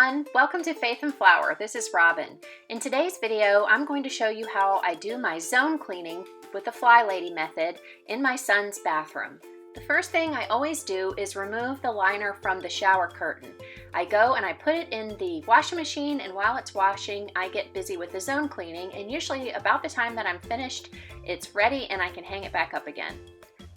everyone, welcome to Faith and Flower. This is Robin. In today's video, I'm going to show you how I do my zone cleaning with the Fly Lady method in my son's bathroom. The first thing I always do is remove the liner from the shower curtain. I go and I put it in the washing machine, and while it's washing, I get busy with the zone cleaning, and usually about the time that I'm finished, it's ready and I can hang it back up again.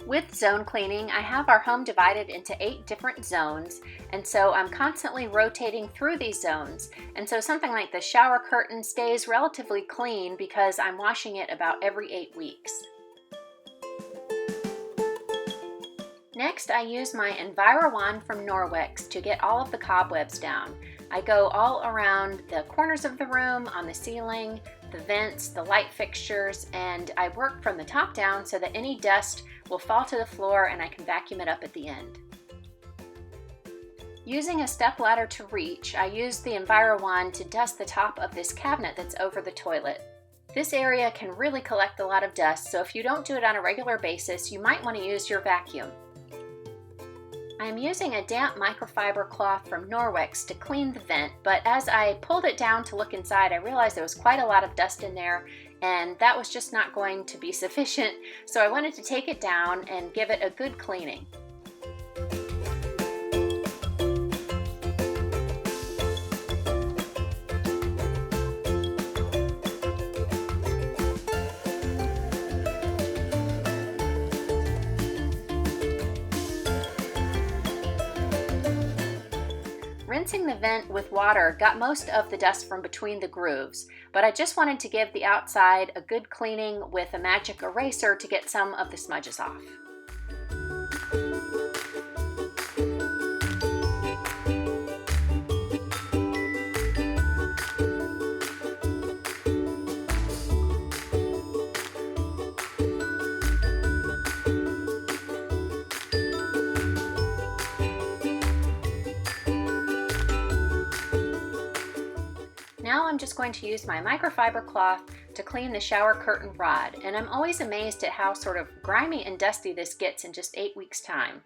With zone cleaning, I have our home divided into 8 different zones, and so I'm constantly rotating through these zones. And so something like the shower curtain stays relatively clean because I'm washing it about every 8 weeks. Next, I use my Referral from Norwex to get all of the cobwebs down. I go all around the corners of the room, on the ceiling, the vents, the light fixtures, and I work from the top down so that any dust will fall to the floor and I can vacuum it up at the end. Using a step ladder to reach, I use the Referral to dust the top of this cabinet that's over the toilet. This area can really collect a lot of dust, so if you don't do it on a regular basis, you might want to use your vacuum. I am using a damp microfiber cloth from Norwex to clean the vent, but as I pulled it down to look inside, I realized there was quite a lot of dust in there, and that was just not going to be sufficient, so I wanted to take it down and give it a good cleaning. Rinsing the vent with water got most of the dust from between the grooves, but I just wanted to give the outside a good cleaning with a magic eraser to get some of the smudges off. Now I'm just going to use my microfiber cloth to clean the shower curtain rod, and I'm always amazed at how sort of grimy and dusty this gets in just 8 weeks' time.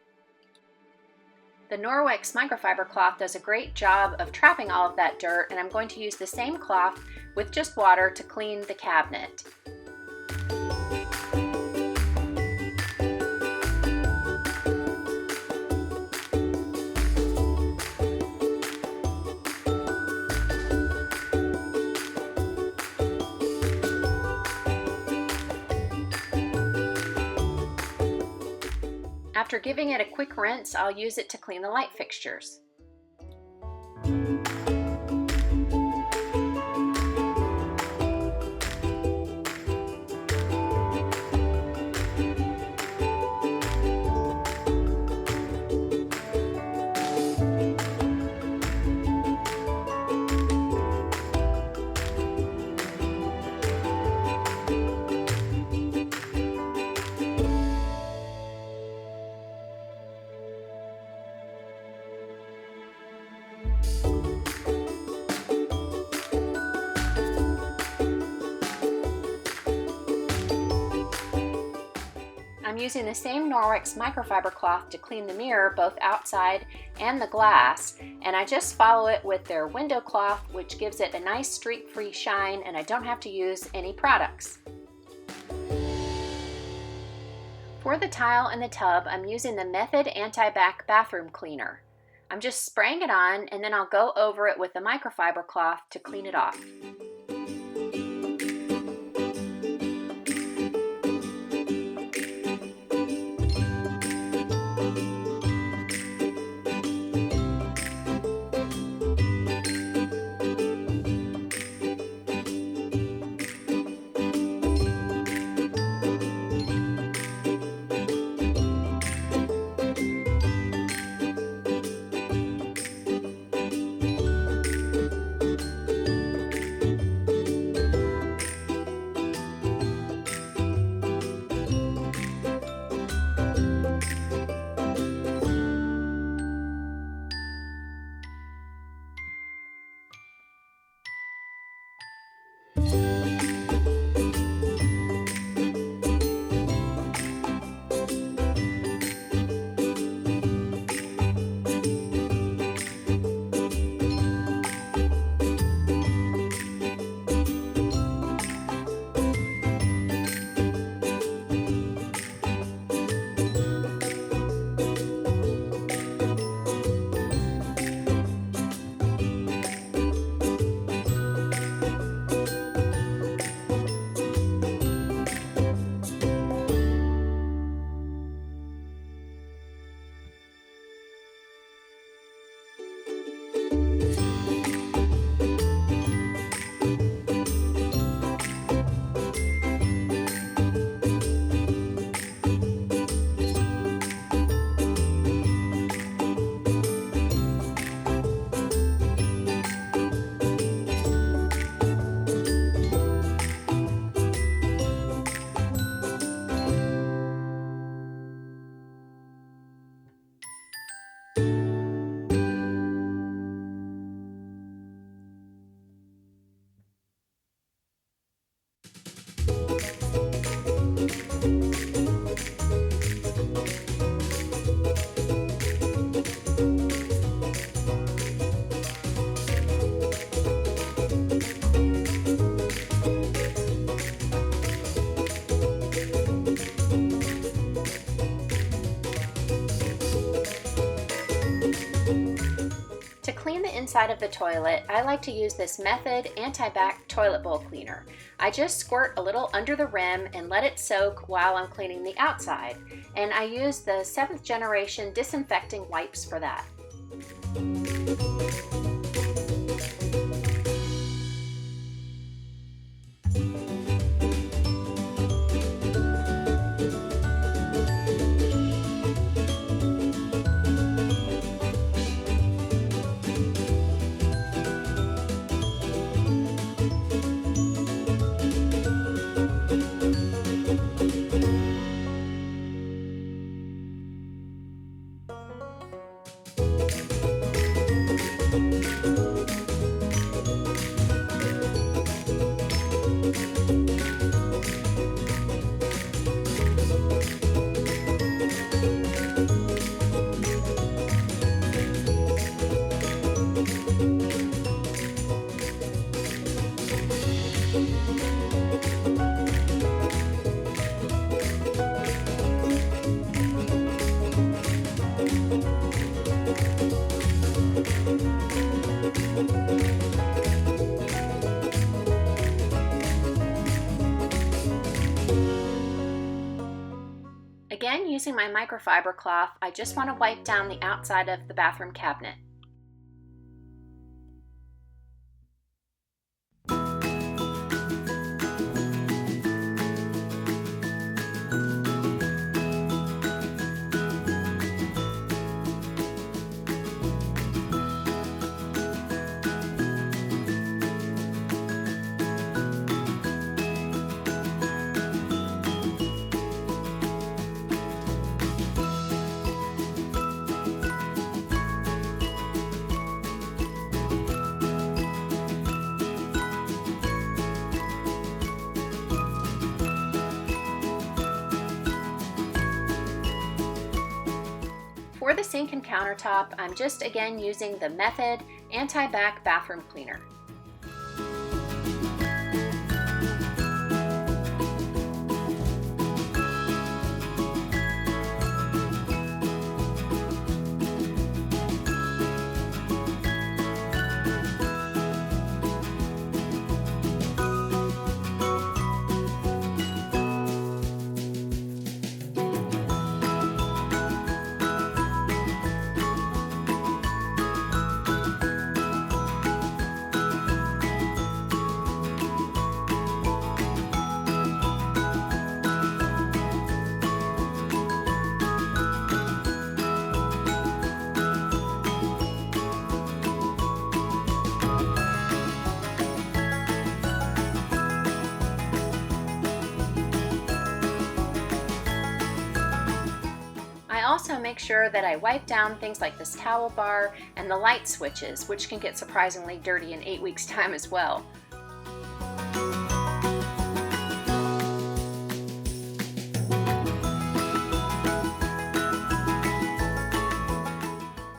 The Norwex microfiber cloth does a great job of trapping all of that dirt, and I'm going to use the same cloth with just water to clean the cabinet. After giving it a quick rinse, I'll use it to clean the light fixtures. I'm using the same Norwex microfiber cloth to clean the mirror, both outside and the glass, and I just follow it with their window cloth, which gives it a nice streak-free shine, and I don't have to use any products. For the tile in the tub, I'm using the Method Anti-Bac Bathroom Cleaner. I'm just spraying it on, and then I'll go over it with the microfiber cloth to clean it off. inside of the toilet, I like to use this Method Anti-Bac Toilet Bowl Cleaner. I just squirt a little under the rim and let it soak while I'm cleaning the outside. And I use the 7th generation disinfecting wipes for that. Again, using my microfiber cloth, I just want to wipe down the outside of the bathroom cabinet. For the sink and countertop, I'm just again using the Method Anti-Bac Bathroom Cleaner. I also make sure that I wipe down things like this towel bar and the light switches, which can get surprisingly dirty in 8 weeks' time as well.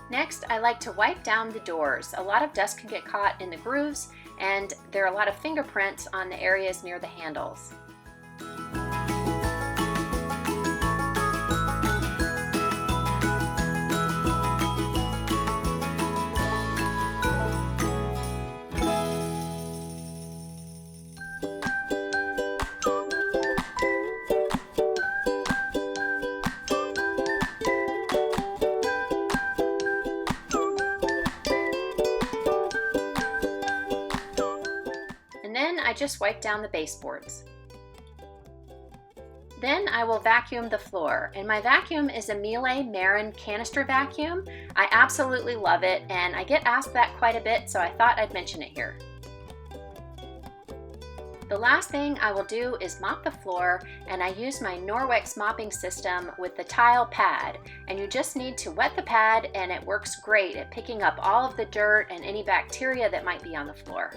Next, I like to wipe down the doors. A lot of dust can get caught in the grooves, and there are a lot of fingerprints on the areas near the handles. And then I just wipe down the baseboards. Then I will vacuum the floor, and my vacuum is a Miele Marin canister vacuum. I absolutely love it, and I get asked that quite a bit, so I thought I'd mention it here. The last thing I will do is mop the floor, and I use my Norwex mopping system with the tile pad, and you just need to wet the pad and it works great at picking up all of the dirt and any bacteria that might be on the floor.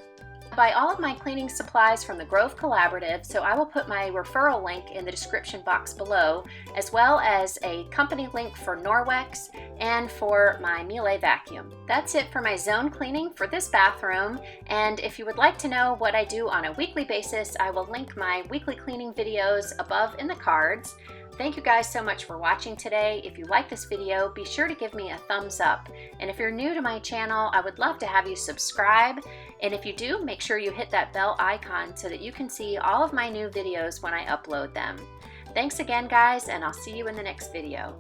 I buy all of my cleaning supplies from the Grove Collaborative, so I will put my referral link in the description box below, as well as a company link for Norwex and for my Miele vacuum. That's it for my zone cleaning for this bathroom, and if you would like to know what I do on a weekly basis, I will link my weekly cleaning videos above in the cards. Thank you guys so much for watching today. If you like this video, be sure to give me a thumbs up. And if you're new to my channel, I would love to have you subscribe. And if you do, make sure you hit that bell icon so that you can see all of my new videos when I upload them. Thanks again, guys, and I'll see you in the next video.